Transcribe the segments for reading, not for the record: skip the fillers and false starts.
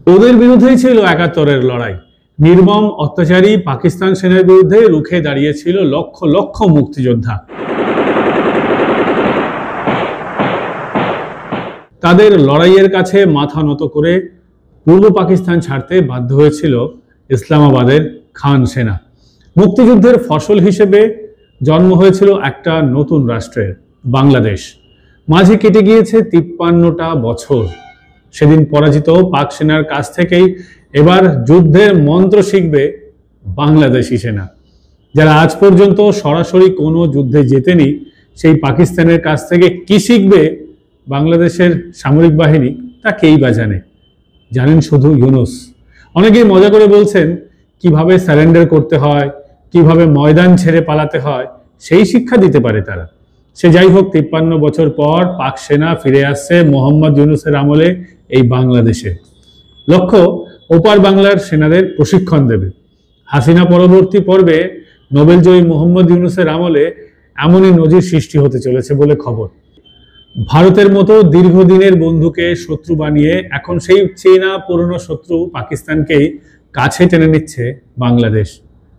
ওদের বিরুদ্ধেই ছিল ৭১-এর লড়াই। নির্মম অত্যাচারী পাকিস্তান সেনার বিরুদ্ধে রুখে দাঁড়িয়েছিল লক্ষ লক্ষ মুক্তিযোদ্ধা। তাদের লড়াইয়ের কাছে মাথা নত করে পূর্ব পাকিস্তান ছাড়তে বাধ্য হয়েছিল ইসলামাবাদের খান সেনা। মুক্তিযুদ্ধের ফসল হিসেবে জন্ম হয়েছিল একটা নতুন রাষ্ট্রের, বাংলাদেশ। মাঝে কেটে গিয়েছে ৫৩টা বছর। সেদিন পরাজিত পাক সেনার কাছ থেকেই এবার যুদ্ধের মন্ত্র শিখবে বাংলাদেশি সেনা। যারা আজ পর্যন্ত সরাসরি কোনো যুদ্ধে জেতেনি, সেই পাকিস্তানের কাছ থেকে কি শিখবে বাংলাদেশের সামরিক বাহিনী, তা কেই বা জানে। জানেন শুধু ইউনূস। অনেকেই মজা করে বলছেন কিভাবে সারেন্ডার করতে হয়, কিভাবে ময়দান ছেড়ে পালাতে হয়, সেই শিক্ষা দিতে পারে তারা। সে যাই হোক, ৫৩ বছর পর পাক সেনা ফিরে আসছে মোহাম্মদ ইউনূসের আমলে এই বাংলাদেশে। লক্ষ্য, ওপার বাংলার সেনাদের প্রশিক্ষণ দেবে। হাসিনা পরবর্তী পর্বে নোবেলজয়ী মোহাম্মদ ইউনূসের আমলে এমনই নজির সৃষ্টি হতে চলেছে বলে খবর। ভারতের মতো দীর্ঘদিনের বন্ধুকে শত্রু বানিয়ে এখন সেই চেনা পুরনো শত্রু পাকিস্তানকেই কাছে টেনে নিচ্ছে বাংলাদেশ।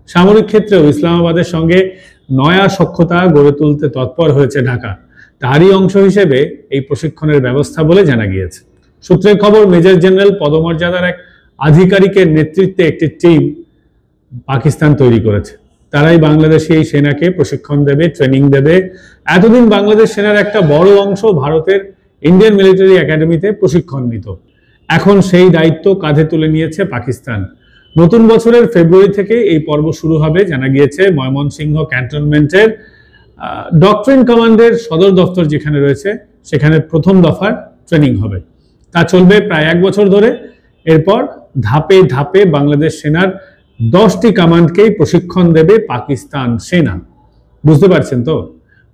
সামরিক ক্ষেত্রেও ইসলামাবাদের সঙ্গে নয়া সখ্যতা গড়ে তুলতে তৎপর হয়েছে ঢাকা। তারই অংশ হিসেবে এই প্রশিক্ষণের ব্যবস্থা বলে জানা গিয়েছে। সূত্রের খবর, মেজর জেনারেল পদমর্যাদার এক আধিকারিকের নেতৃত্বে একটি টিম পাকিস্তান তৈরি করেছে। তারাই বাংলাদেশি এই সেনাকে প্রশিক্ষণ দেবে, ট্রেনিং দেবে। এতদিন বাংলাদেশ সেনার একটা বড় অংশ ভারতের ইন্ডিয়ান মিলিটারি একাডেমিতে প্রশিক্ষণ নিত। এখন সেই দায়িত্ব কাঁধে তুলে নিয়েছে পাকিস্তান। নতুন বছরের ফেব্রুয়ারি থেকে এই পর্ব শুরু হবে জানা গিয়েছে। ময়মনসিংহ ক্যান্টনমেন্টের ডক্ট্রিন কমান্ডের সদর দফতর যেখানে রয়েছে, সেখানে প্রথম দফার ট্রেনিং হবে। তা চলবে প্রায় ১ বছর ধরে। এরপর ধাপে ধাপে বাংলাদেশ সেনার 10টি কমান্ডকেই প্রশিক্ষণ দেবে পাকিস্তান সেনা। বুঝতে পারছেন তো?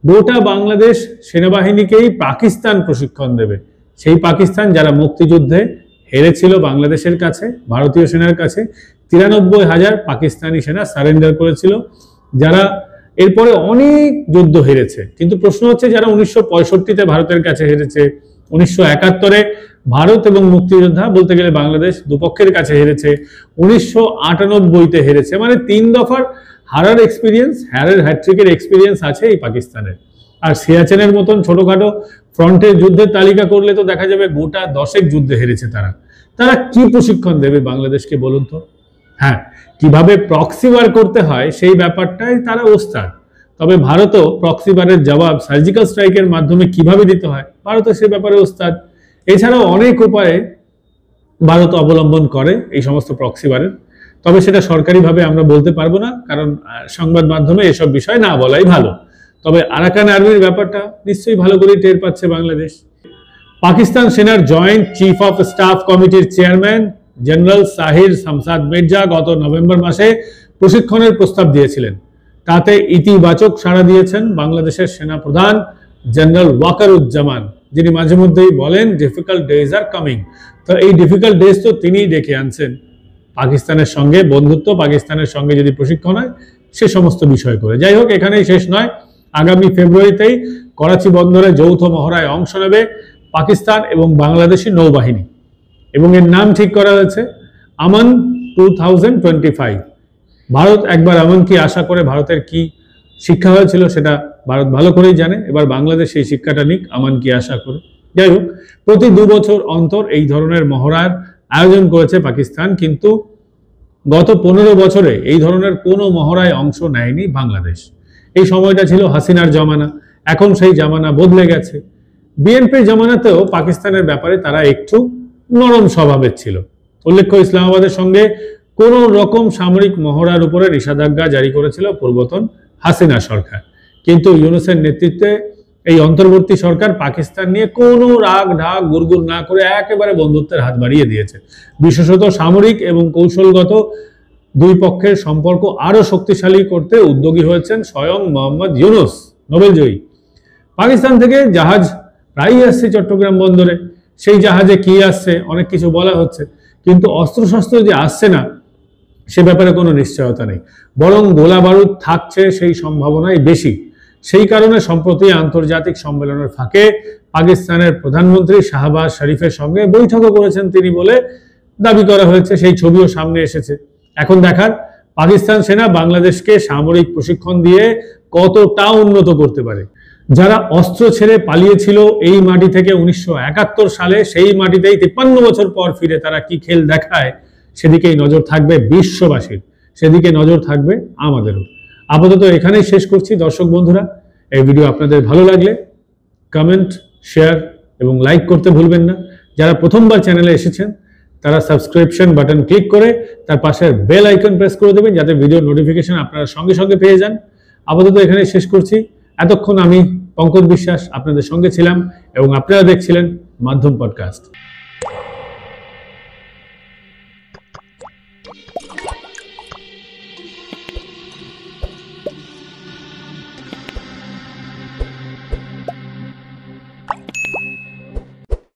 গোটা বাংলাদেশ সেনাবাহিনীকেই পাকিস্তান প্রশিক্ষণ দেবে। সেই পাকিস্তান যারা মুক্তিযুদ্ধে হেরেছিল বাংলাদেশের কাছে, ভারতীয় সেনার কাছে। ৯৩,০০০ পাকিস্তানি সেনা সারেন্ডার করেছিল, যারা এরপরে অনেক যুদ্ধ হেরেছে। কিন্তু প্রশ্ন হচ্ছে, যারা ১৯৬৫-তে ভারতের কাছে হেরেছে, ১৯৭১-এ ভারত এবং মুক্তিযোদ্ধা বলতে গেলে বাংলাদেশ দুপক্ষের কাছে হেরেছে, ১৯৯৮-তে হেরেছে, মানে ৩ দফার হারার এক্সপিরিয়েন্স, হ্যাট্রিকের এক্সপিরিয়েন্স আছে এই পাকিস্তানের। আর সিয়াচেনের মতন ছোটখাটো ফ্রন্টের যুদ্ধের তালিকা করলে তো দেখা যাবে গোটা 10 যুদ্ধে হেরেছে তারা। তারা কি প্রশিক্ষণ দেবে বাংলাদেশকে বলুন তো? হ্যাঁ, কিভাবে প্রক্সি ওয়ার করতে হয় সেই ব্যাপারটাই তারা ওস্তাদ। তবে ভারতও প্রক্সি ওয়ারের জবাব সার্জিক্যাল স্ট্রাইকের মাধ্যমে কিভাবে দিতে হয়, ভারতও সে ব্যাপারে ওস্তাদ। এছাড়াও অনেক উপায়ে ভারত অবলম্বন করে এই সমস্ত প্রক্সি ওয়ারের। তবে সেটা সরকারিভাবে আমরা বলতে পারবো না, কারণ সংবাদ মাধ্যমে এসব বিষয় না বলাই ভালো। তবে আরাকান আর্মির ব্যাপারটা নিশ্চয়ই ভালো করে টের পাচ্ছে বাংলাদেশ। পাকিস্তান সেনার জয়েন্ট চিফ অফ স্টাফ কমিটির চেয়ারম্যান জেনারেল সাহির শামসাদ মির্জা গত নভেম্বর মাসে প্রশিক্ষণের প্রস্তাব দিয়েছিলেন। তাতে ইতিবাচক সাড়া দিয়েছেন বাংলাদেশের সেনা প্রধান জেনারেল ওয়াকারুজ্জামান, যিনি মাঝে মধ্যেই বলেন ডিফিকাল্ট ডেজ আর কামিং। তো এই ডিফিকাল্ট ডেজ তো তিনিই ডেকে আনছেন। পাকিস্তানের সঙ্গে বন্ধুত্ব, পাকিস্তানের সঙ্গে যদি প্রশিক্ষণ হয়, সে সমস্ত বিষয় করে। যাই হোক, এখানেই শেষ নয়। আগামী ফেব্রুয়ারিতেই করাচি বন্দরে যৌথ মহড়ায় অংশ নেবে পাকিস্তান এবং বাংলাদেশি নৌবাহিনী, এবং এর নাম ঠিক করা হয়েছে আমান 2025। ভারত একবার আমান কি আশা করে, ভারতের কি শিক্ষা হয়েছিল সেটা ভারত ভালো করেই জানে। এবার বাংলাদেশ সেই শিক্ষাটা নিক, আমান কি আশা করে। যাই হোক, প্রতি 2 বছর অন্তর এই ধরনের মহড়ার আয়োজন করেছে পাকিস্তান, কিন্তু গত 15 বছরে এই ধরনের কোনো মহড়ায় অংশ নেয়নি বাংলাদেশ। এই সময়টা ছিল হাসিনার জমানা, এখন সেই জামানা বদলে গেছে। বিএনপির জামানাতেও পাকিস্তানের ব্যাপারে তারা একটু নরম স্বভাবের ছিল। উল্লেখ্য, ইসলামাবাদের সঙ্গে কোন রকম সামরিক মহড়ার উপরে নিষেধাজ্ঞা জারি করেছিল পূর্বতন হাসিনা সরকার। কিন্তু ইউনূসের নেতৃত্বে এই অন্তর্বর্তী সরকার পাকিস্তান নিয়ে কোনো রাগ ঢাক গুড়গুড় না করে একেবারে বন্ধুত্বের হাত বাড়িয়ে দিয়েছে। বিশেষত সামরিক এবং কৌশলগত দুই পক্ষের সম্পর্ক আরো শক্তিশালী করতে উদ্যোগী হয়েছেন স্বয়ং মোহাম্মদ ইউনূস, নোবেলজয়ী। পাকিস্তান থেকে জাহাজ প্রায়ই আসছে চট্টগ্রাম বন্দরে। সেই জাহাজে কি আসছে অনেক কিছু বলা হচ্ছে, কিন্তু অস্ত্রশস্ত্র যে আসছে না সে ব্যাপারে কোনো নিশ্চয়তা নেই, বরং গোলা বারুদ থাকছে সেই সম্ভাবনাই বেশি। সেই কারণে সম্প্রতি আন্তর্জাতিক সম্মেলনের ফাঁকে পাকিস্তানের প্রধানমন্ত্রী শাহবাজ শরীফের সঙ্গে বৈঠকও করেছেন তিনি বলে দাবি করা হয়েছে, সেই ছবিও সামনে এসেছে। এখন দেখার পাকিস্তান সেনা বাংলাদেশকে সামরিক প্রশিক্ষণ দিয়ে কতটা উন্নত করতে পারে। যারা অস্ত্র ছেড়ে পালিয়েছিল এই মাটি থেকে 1971 সালে, সেই মাটিতেই 53 বছর পর ফিরে তারা কি খেল দেখায়, সেদিকেই নজর থাকবে বিশ্ববাসীর, সেদিকে নজর থাকবে আমাদেরও। আপাতত এখানেই শেষ করছি দর্শক বন্ধুরা। এই ভিডিও আপনাদের ভালো লাগলে কমেন্ট, শেয়ার এবং লাইক করতে ভুলবেন না। যারা প্রথমবার চ্যানেলে এসেছেন তারা সাবস্ক্রিপশন বাটন ক্লিক করে তার পাশের বেল আইকন প্রেস করে দেবেন, যাতে ভিডিও নোটিফিকেশন আপনারা সঙ্গে সঙ্গে পেয়ে যান। আপাতত এখানে শেষ করছি। এতক্ষণ আমি পঙ্কজ বিশ্বাস আপনাদের সঙ্গে ছিলাম এবং আপনারা দেখছিলেন মাধ্যম পডকাস্ট।